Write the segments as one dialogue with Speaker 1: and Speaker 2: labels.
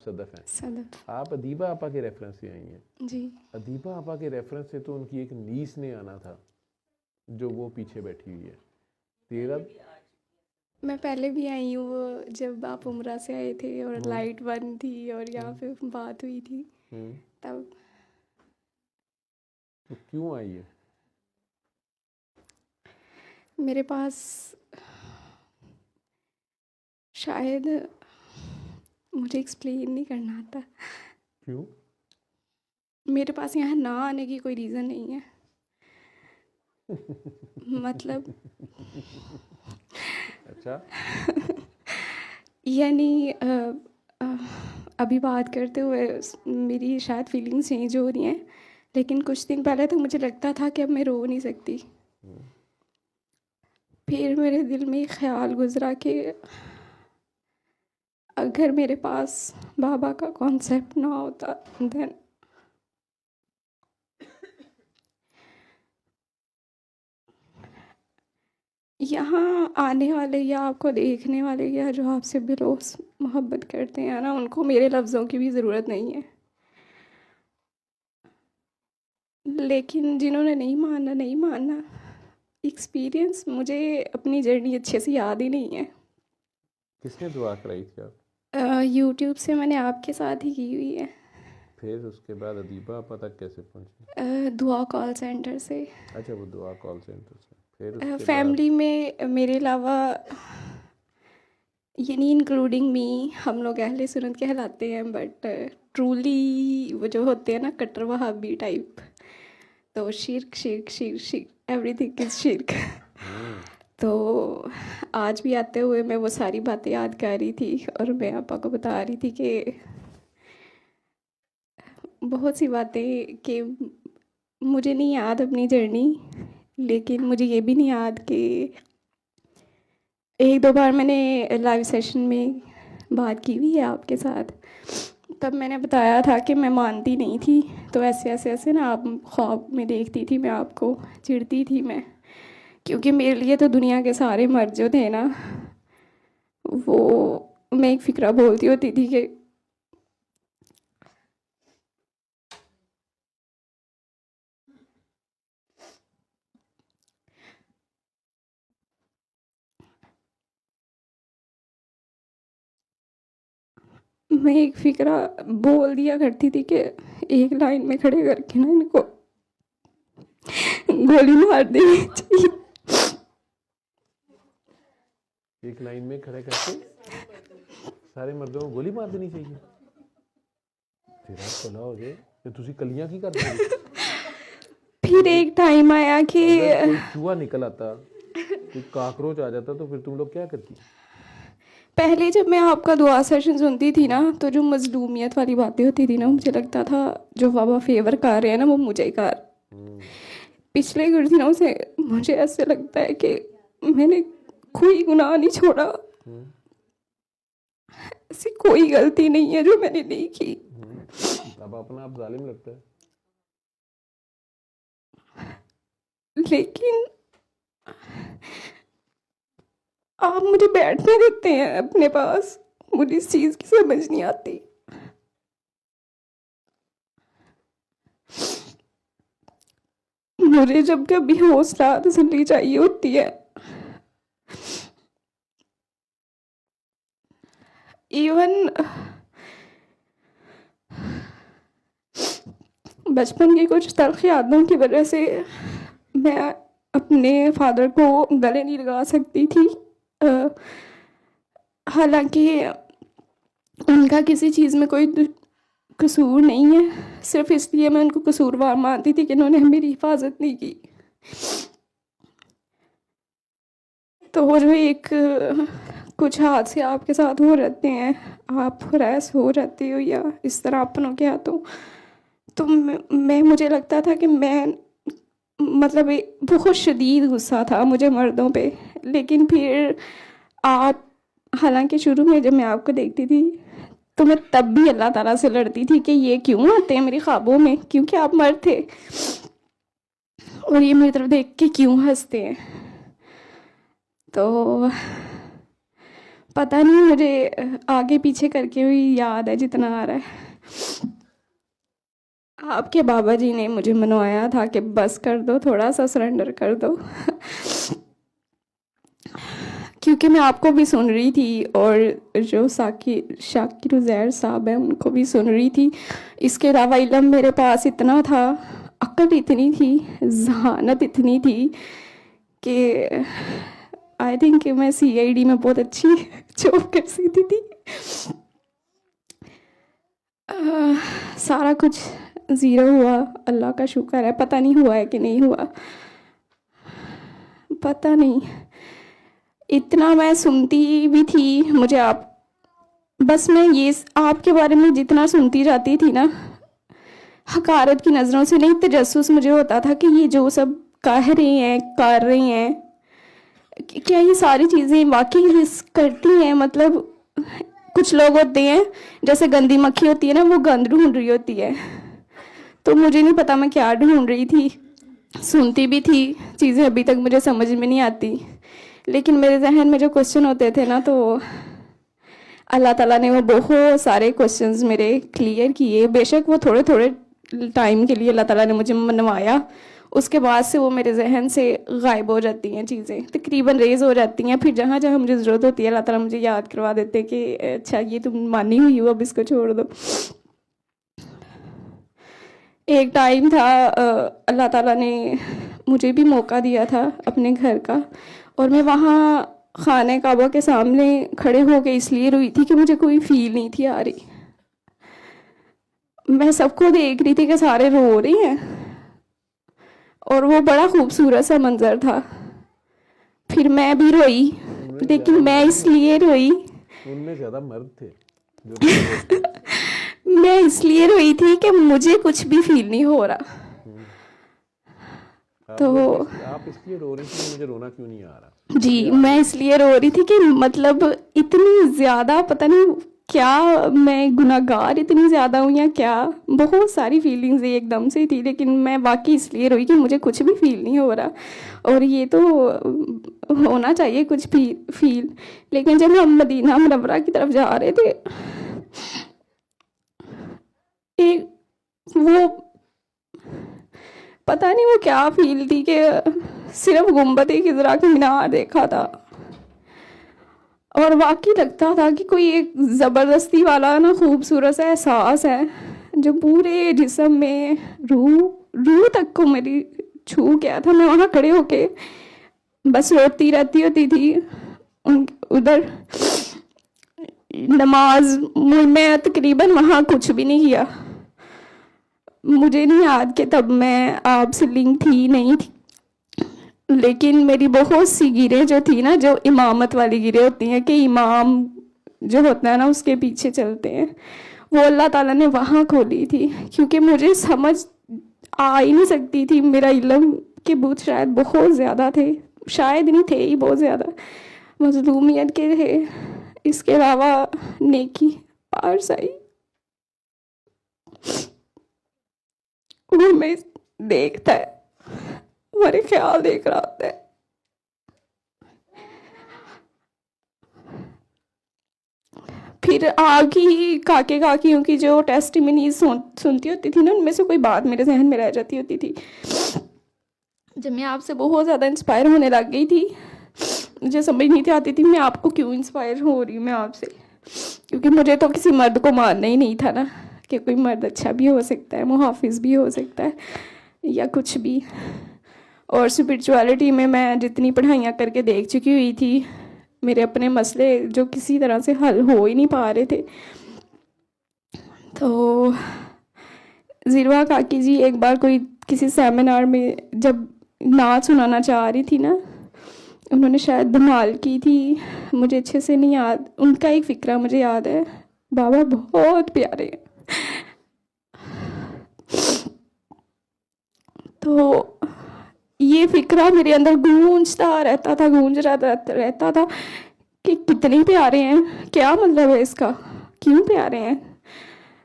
Speaker 1: सदफ हैं।
Speaker 2: सदफ।
Speaker 1: आप अदीबा आपा के रेफरेंस से आई हैं
Speaker 2: जी।
Speaker 1: अदीबा आपा के रेफरेंस से तो उनकी एक नीस ने आना था जो वो पीछे बैठी हुई है। तेरा
Speaker 2: मैं पहले भी आई हूँ, वो जब आप उम्रा से आए थे और लाइट बंद थी और यहाँ पे बात हुई थी तब।
Speaker 1: तो क्यों आई है?
Speaker 2: मेरे पास शायद मुझे एक्सप्लेन नहीं करना आता।
Speaker 1: क्यों?
Speaker 2: मेरे पास यहाँ ना आने की कोई रीज़न नहीं है। मतलब
Speaker 1: अच्छा।
Speaker 2: यानी अभी बात करते हुए मेरी शायद फीलिंग्स चेंज हो रही हैं, लेकिन कुछ दिन पहले तो मुझे लगता था कि अब मैं रो नहीं सकती। फिर मेरे दिल में एक ख्याल गुजरा कि अगर मेरे पास बाबा का कॉन्सेप्ट ना होता देन यहाँ आने वाले या आपको देखने वाले या जो आपसे बिलोस मोहब्बत करते हैं ना, उनको मेरे लफ्ज़ों की भी ज़रूरत नहीं है। लेकिन जिन्होंने नहीं मानना, एक्सपीरियंस मुझे अपनी जर्नी अच्छे से याद ही नहीं है।
Speaker 1: किसने दुआ कराई थी आप?
Speaker 2: यूट्यूब से मैंने आपके साथ ही की हुई है।
Speaker 1: फिर उसके बाद अदीबा आपा तक कैसे पहुंची?
Speaker 2: दुआ कॉल सेंटर से।
Speaker 1: अच्छा, वो दुआ कॉल सेंटर से। फिर उसके बाद
Speaker 2: फैमिली में मेरे अलावा यानी इंक्लूडिंग मी, हम लोग अहले सुन्नत कहलाते हैं, बट ट्रूली वो जो होते हैं ना कट्टर वहाबी टाइप, तो शिर्क शिर्क शिर्क शिर्क एवरीथिंग इज शिर्क। तो आज भी आते हुए मैं वो सारी बातें याद कर रही थी और मैं आपा को बता रही थी कि बहुत सी बातें कि मुझे नहीं याद अपनी जर्नी, लेकिन मुझे ये भी नहीं याद कि एक दो बार मैंने लाइव सेशन में बात की हुई है आपके साथ। तब मैंने बताया था कि मैं मानती नहीं थी, तो ऐसे ऐसे ऐसे ना आप ख्वाब में देखती थी मैं आपको, चिढ़ती थी मैं, क्योंकि मेरे लिए तो दुनिया के सारे मर्द जो थे ना, वो मैं एक फ़िक्रा बोलती होती थी कि मैं एक फ़िक्रा बोल दिया करती थी कि एक लाइन में खड़े करके ना इनको गोली मार देनी चाहिए।
Speaker 1: एक लाइन में खड़े करके सारे मर्दों को गोली मार देनी चाहिए। तेरा भला हो जाए कि तुसी कलियां की कर रहे हो?
Speaker 2: फिर एक टाइम आया कि
Speaker 1: कोई चूहा निकल आता, कोई काकरोच आ जाता, तो फिर तुम लोग क्या करती?
Speaker 2: पहले जब मैं आपका दुआ सेशन सुनती थी ना, तो जो मजलूमियत वाली बातें होती थी ना, मुझे लगता था जो बाबा फेवर कर रहे हैं ना वो मुझे ही कर। पिछले कुछ दिनों से मुझे ऐसे लगता है कि मैंने कोई गुनाह नहीं छोड़ा, ऐसी कोई गलती नहीं है जो मैंने नहीं की।
Speaker 1: अब अपना आप जालिम लगता है।
Speaker 2: लेकिन आप मुझे बैठने देते हैं अपने पास, मुझे इस चीज़ की समझ नहीं आती। मुझे जब कभी हौसला तसल्ली चाहिए होती है, इवन बचपन की कुछ तल्ख यादों की वजह से मैं अपने फादर को गले नहीं लगा सकती थी। हालांकि उनका किसी चीज़ में कोई कसूर नहीं है, सिर्फ इसलिए मैं उनको कसूरवार मानती थी कि उन्होंने मेरी हिफाजत नहीं की। तो वो जो एक कुछ हादसे आपके साथ हो रहते हैं, आप हरास हो जाती हो या इस तरह अपनों के हाथों, तो मैं मुझे लगता था कि मैं मतलब बहुत शदीद गुस्सा था मुझे मर्दों पे। लेकिन फिर आप, हालांकि शुरू में जब मैं आपको देखती थी तो मैं तब भी अल्लाह ताला से लड़ती थी कि ये क्यों आते हैं मेरे ख्वाबों में, क्योंकि आप मर्द थे, और ये मेरी तरफ देख के क्यों हंसते हैं। तो पता नहीं, मुझे आगे पीछे करके हुई याद है जितना आ रहा है। आपके बाबा जी ने मुझे मनवाया था कि बस कर दो, थोड़ा सा सरेंडर कर दो। क्योंकि मैं आपको भी सुन रही थी और जो शाकिर उज़ैर साहब हैं उनको भी सुन रही थी। इसके अलावा इल्म मेरे पास इतना था, अक्ल इतनी थी, जहानत इतनी थी कि आई थिंक कि मैं CID में बहुत अच्छी जॉब कर सकती थी। सारा कुछ ज़ीरो हुआ, अल्लाह का शुक्र है। पता नहीं हुआ है कि नहीं हुआ, पता नहीं। इतना मैं सुनती भी थी, मुझे आप बस मैं ये आपके बारे में जितना सुनती जाती थी ना, हकारत की नज़रों से नहीं, तजस्सुस मुझे होता था कि ये जो सब कह रही हैं, कर रही हैं, क्या ये सारी चीज़ें वाकई करती हैं। मतलब कुछ लोग होते हैं जैसे गंदी मक्खी होती है ना, वो गंद ढूंढ रही होती है। तो मुझे नहीं पता मैं क्या ढूंढ रही थी, सुनती भी थी चीज़ें, अभी तक मुझे समझ में नहीं आती। लेकिन मेरे जहन में जो क्वेश्चन होते थे ना, तो अल्लाह ताला ने वो बहुत सारे क्वेश्चंस मेरे क्लियर किए। बेशक वो थोड़े थोड़े टाइम के लिए अल्लाह ताला ने मुझे मनवाया, उसके बाद से वो मेरे जहन से गायब हो जाती हैं, चीज़ें तकरीबन रेज हो जाती हैं। फिर जहाँ जहाँ मुझे ज़रूरत होती है अल्लाह ताला मुझे याद करवा देते कि अच्छा ये तुम मानी हुई हो, अब इसको छोड़ दो। एक टाइम था अल्लाह ताला ने मुझे भी मौका दिया था अपने घर का, और मैं वहाँ खाने काबा के सामने खड़े होके इसलिए रोई थी कि मुझे कोई फील नहीं थी आ रही। मैं सबको देख रही थी कि सारे रो रहे हैं, और वो बड़ा खूबसूरत सा मंजर था। फिर मैं भी रोई, लेकिन मैं इसलिए रोई,
Speaker 1: उनमें ज़्यादा मर्द थे जो
Speaker 2: मैं इसलिए रोई थी कि मुझे कुछ भी फील नहीं हो रहा। तो
Speaker 1: आप इसलिए रो रही थी, मुझे रोना क्यों नहीं आ रहा।
Speaker 2: जी, मैं इसलिए रो रही थी कि मतलब इतनी ज़्यादा पता नहीं क्या मैं गुनाहगार इतनी ज़्यादा हूँ या क्या, बहुत सारी फीलिंग्स एकदम से थी। लेकिन मैं वाकई इसलिए रोई कि मुझे कुछ भी फील नहीं हो रहा, और ये तो होना चाहिए कुछ भी फील। लेकिन जब हम मदीना मुनव्वरा की तरफ जा रहे थे, एक वो पता नहीं वो क्या फील थी कि सिर्फ गुम्बद खिज़रा का मीनार देखा था, और वाकई लगता था कि कोई एक ज़बरदस्ती वाला ना खूबसूरत सा एहसास है जो पूरे जिस्म में रूह तक को मेरी छू गया था। मैं वहाँ खड़े होके बस रोती रहती होती थी। उधर नमाज मैं तकरीबन वहाँ कुछ भी नहीं किया। मुझे नहीं याद कि तब मैं आपसे लिंक थी नहीं थी, लेकिन मेरी बहुत सी गिरें जो थी ना, जो इमामत वाली गिरें होती हैं कि इमाम जो होता है ना उसके पीछे चलते हैं, वो अल्लाह ताला ने वहाँ खोली थी। क्योंकि मुझे समझ आ ही नहीं सकती थी, मेरा इल्म के बुत शायद बहुत ज़्यादा थे, शायद नहीं थे ही, बहुत ज़्यादा मजलूमियत के थे। इसके अलावा नेकी पार्स आई, वो मैं देखता है, हमारे ख्याल देख रहा होता है। फिर आगे काके काकियों की जो टेस्टिमनी सुनती होती थी ना, उनमें से कोई बात मेरे जहन में रह जाती होती थी। जब मैं आपसे बहुत ज़्यादा इंस्पायर होने लग गई थी, मुझे समझ नहीं थी आती थी मैं आपको क्यों इंस्पायर हो रही हूँ मैं आपसे, क्योंकि मुझे तो किसी मर्द को मानना ही नहीं था ना, कि कोई मर्द अच्छा भी हो सकता है, मुहाफिज भी हो सकता है या कुछ भी। और स्पिरिचुअलिटी में मैं जितनी पढ़ाइयाँ करके देख चुकी हुई थी, मेरे अपने मसले जो किसी तरह से हल हो ही नहीं पा रहे थे। तो ज़िरवा काकी जी एक बार कोई किसी सेमिनार में जब नाच सुनाना चाह रही थी ना, उन्होंने शायद धमाल की थी, मुझे अच्छे से नहीं याद, उनका एक फ़िक्रा मुझे याद है, बाबा बहुत प्यारे हैं। तो ये फ़िक्रा मेरे अंदर गूंजता रहता था, गूंज रहता था कि कितने प्यारे हैं, क्या मतलब है इसका, क्यों प्यारे हैं,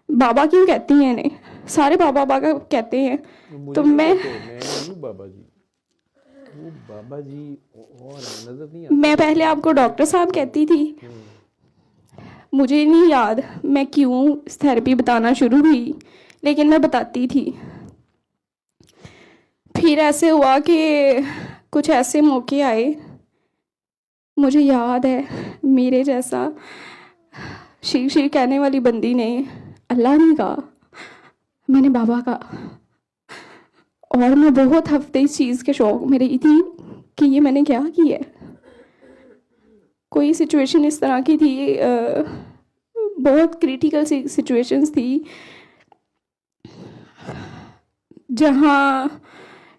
Speaker 2: बाबा क्यों कहती हैं इन्हें, सारे बाबा बाबा कहते हैं। तो मैं
Speaker 1: बाबा जी, वो बाबा जी और नजर नहीं
Speaker 2: मैं पहले आपको डॉक्टर साहब कहती थी, मुझे नहीं याद मैं क्यों थेरेपी बताना शुरू हुई, लेकिन मैं बताती थी। फिर ऐसे हुआ कि कुछ ऐसे मौके आए, मुझे याद है मेरे जैसा शीर शीर कहने वाली बंदी ने अल्लाह नहीं कहा, मैंने बाबा कहा। और मैं बहुत हफ्ते इस चीज़ के शौक में रही थी कि ये मैंने क्या किया है। कोई सिचुएशन इस तरह की थी, बहुत क्रिटिकल सिचुएशंस थी जहाँ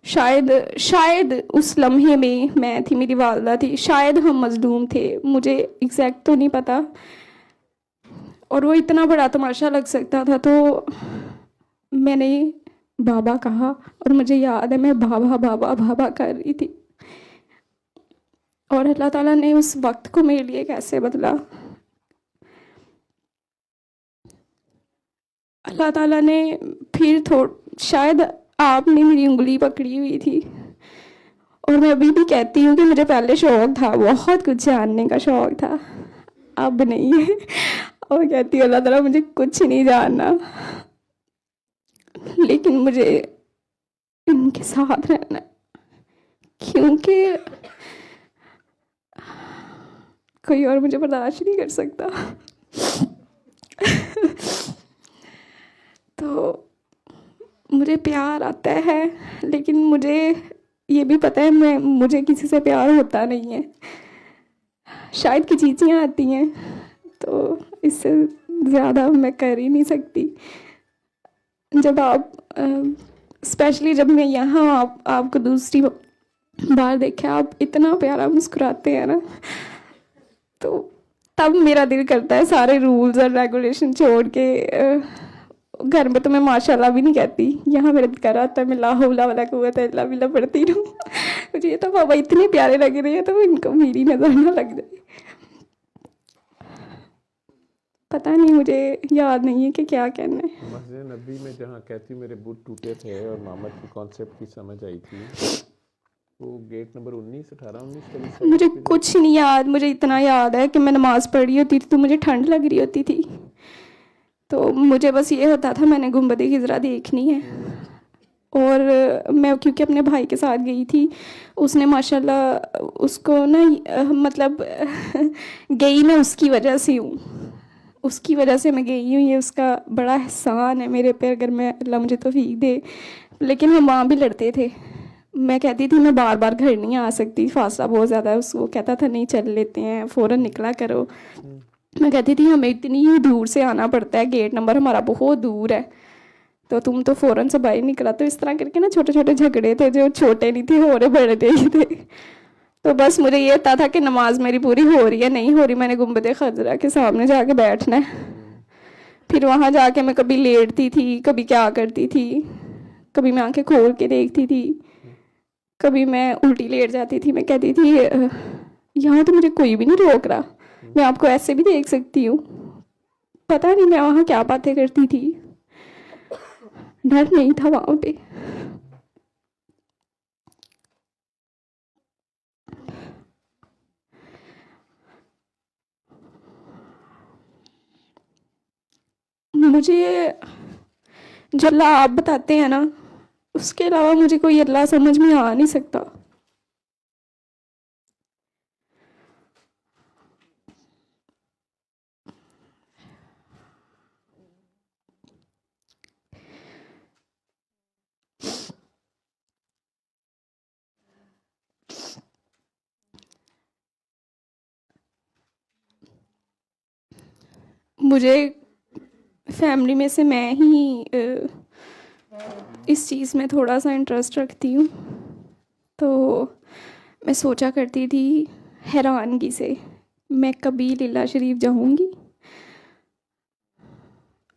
Speaker 2: शायद उस लम्हे में मैं थी, मेरी वालदा थी, शायद हम मजलूम थे, मुझे एग्जैक्ट तो नहीं पता। और वो इतना बड़ा तमाशा लग सकता था, तो मैंने बाबा कहा और मुझे याद है मैं बाबा बाबा बाबा कर रही थी। और अल्लाह ताला ने उस वक्त को मेरे लिए कैसे बदला। अल्लाह ताला ने फिर शायद आपने मेरी उंगली पकड़ी हुई थी। और मैं अभी भी कहती हूँ कि मुझे पहले शौक़ था, बहुत कुछ जानने का शौक़ था, अब नहीं है। और कहती हूँ अल्लाह ताला मुझे कुछ नहीं जानना, लेकिन मुझे इनके साथ रहना है, क्योंकि कोई और मुझे बर्दाश्त नहीं कर सकता। तो मुझे प्यार आता है, लेकिन मुझे ये भी पता है मुझे किसी से प्यार होता नहीं है। शायद की चीज़ें आती हैं, तो इससे ज़्यादा मैं कर ही नहीं सकती। जब आप स्पेशली जब मैं यहाँ आपको दूसरी बार देखा, आप इतना प्यारा मुस्कुराते हैं ना, तो तब मेरा दिल करता है सारे रूल्स और रेगुलेशन छोड़ के घर में तो मैं माशाल्लाह भी नहीं कहती, यहाँ मेरा दिल कर रहा था मैं ला हौला वला कुव्वत इल्ला बिल्लाह पढ़ती रहूँ। मुझे ये तो बाबा इतने प्यारे लग रहे हैं, तो इनको मेरी नज़र ना लग जाए। पता नहीं, मुझे याद नहीं है कि क्या कहना है।
Speaker 1: मस्जिद नबी में जहाँ कहती मेरे बूट टूटे थे और मोहम्मद की कॉन्सेप्ट की समझ आई थी, वो गेट नंबर 19 18 19
Speaker 2: मुझे कुछ नहीं याद। मुझे इतना याद है कि मैं नमाज़ पढ़ रही होती थी तो मुझे ठंड लग रही होती थी, तो मुझे बस ये होता था मैंने गुंबद खिज़रा देखनी है। और मैं क्योंकि अपने भाई के साथ गई थी, उसने माशाल्लाह उसको ना मतलब गई मैं उसकी वजह से हूँ, उसकी वजह से मैं गई हूँ, ये उसका बड़ा एहसान है मेरे पे, अगर मैं अल्लाह मुझे तौफीक दे। लेकिन हम वहाँ भी लड़ते थे, मैं कहती थी मैं बार बार घर नहीं आ सकती, फासला बहुत ज़्यादा है। उसको कहता था नहीं चल लेते हैं, फ़ौरन निकला करो। मैं कहती थी हमें इतनी ही दूर से आना पड़ता है, गेट नंबर हमारा बहुत दूर है, तो तुम तो फ़ौरन से बाहर निकला। तो इस तरह करके ना छोटे छोटे झगड़े थे, जो छोटे नहीं थे, हो रहे बड़े ही थे। तो बस मुझे ये था कि नमाज मेरी पूरी हो रही है नहीं हो रही, मैंने गुंबद खज़रा के सामने जाके बैठना है। फिर वहाँ जाके मैं कभी लेटती थी, कभी क्या करती थी, कभी मैं आंखें खोल के देखती थी, कभी मैं उल्टी लेट जाती थी। मैं कहती थी यहाँ तो मुझे कोई भी नहीं रोक रहा, मैं आपको ऐसे भी देख सकती हूँ। पता नहीं मैं वहाँ क्या बातें करती थी, डर नहीं था वहाँ पे। मुझे जो अल्लाह आप बताते हैं ना, उसके अलावा मुझे कोई अल्लाह समझ में आ नहीं सकता। मुझे फैमिली में से मैं ही इस चीज़ में थोड़ा सा इंटरेस्ट रखती हूँ, तो मैं सोचा करती थी हैरानगी से मैं कभी लीला शरीफ जाऊँगी।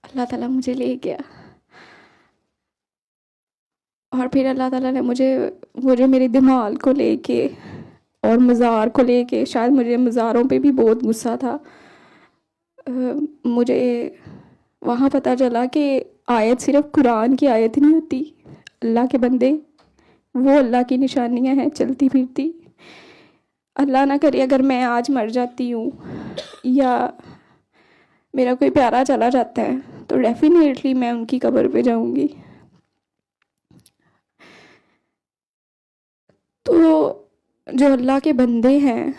Speaker 2: अल्लाह ताला मुझे ले गया, और फिर अल्लाह ताला ने मुझे मेरे दिमाग को लेके और मज़ार को लेके, शायद मुझे मज़ारों पे भी बहुत गुस्सा था। मुझे वहाँ पता चला कि आयत सिर्फ कुरान की आयत नहीं होती, अल्लाह के बंदे वो अल्लाह की निशानियाँ हैं चलती फिरती। अल्लाह ना करे अगर मैं आज मर जाती हूँ या मेरा कोई प्यारा चला जाता है तो डेफिनेटली मैं उनकी कब्र पे जाऊंगी। तो जो अल्लाह के बंदे हैं,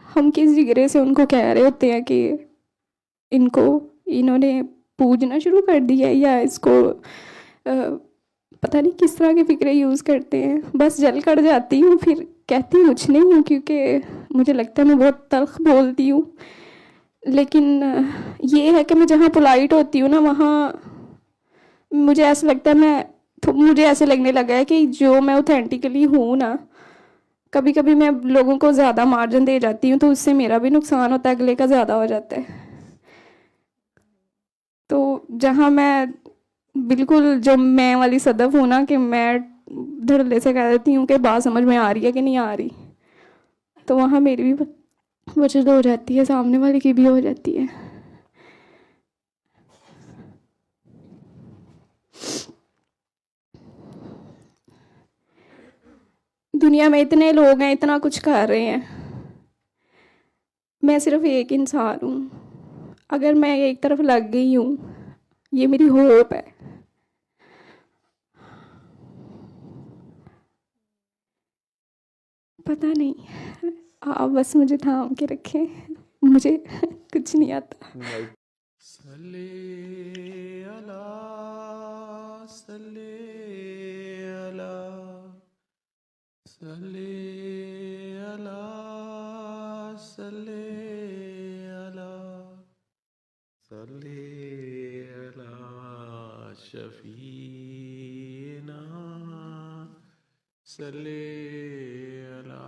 Speaker 2: हम किस जिगरे से उनको कह रहे होते हैं कि इन्होंने पूजना शुरू कर दिया है, या इसको पता नहीं किस तरह के फ़िक्रे यूज़ करते हैं। बस जल कर जाती हूँ, फिर कहती कुछ नहीं हूँ क्योंकि मुझे लगता है मैं बहुत तल्ख बोलती हूँ। लेकिन ये है कि मैं जहाँ पोलाइट होती हूँ ना, वहाँ मुझे ऐसा लगता है मुझे ऐसे लगने लगा है कि जो मैं ऑथेंटिकली हूँ ना, कभी कभी मैं लोगों को ज़्यादा मार्जिन दे जाती हूँ तो उससे मेरा भी नुकसान होता है, अगले का ज़्यादा हो जाता है। तो जहाँ मैं बिल्कुल जो मैं वाली सदफ हूँ ना, कि मैं धड़ल्ले से कह देती हूँ कि बात समझ में आ रही है कि नहीं आ रही, तो वहाँ मेरी भी बचत हो जाती है, सामने वाले की भी हो जाती है। दुनिया में इतने लोग हैं, इतना कुछ कर रहे हैं, मैं सिर्फ एक इंसान हूँ। अगर मैं एक तरफ लग गई हूँ, ये मेरी होप है। पता नहीं, आप बस मुझे थाम के रखें, मुझे कुछ नहीं आता।
Speaker 1: सल्ले अला सल्ले अला सल्ले अला सल्ले अला सल्ले अला शफीना सल्ले अला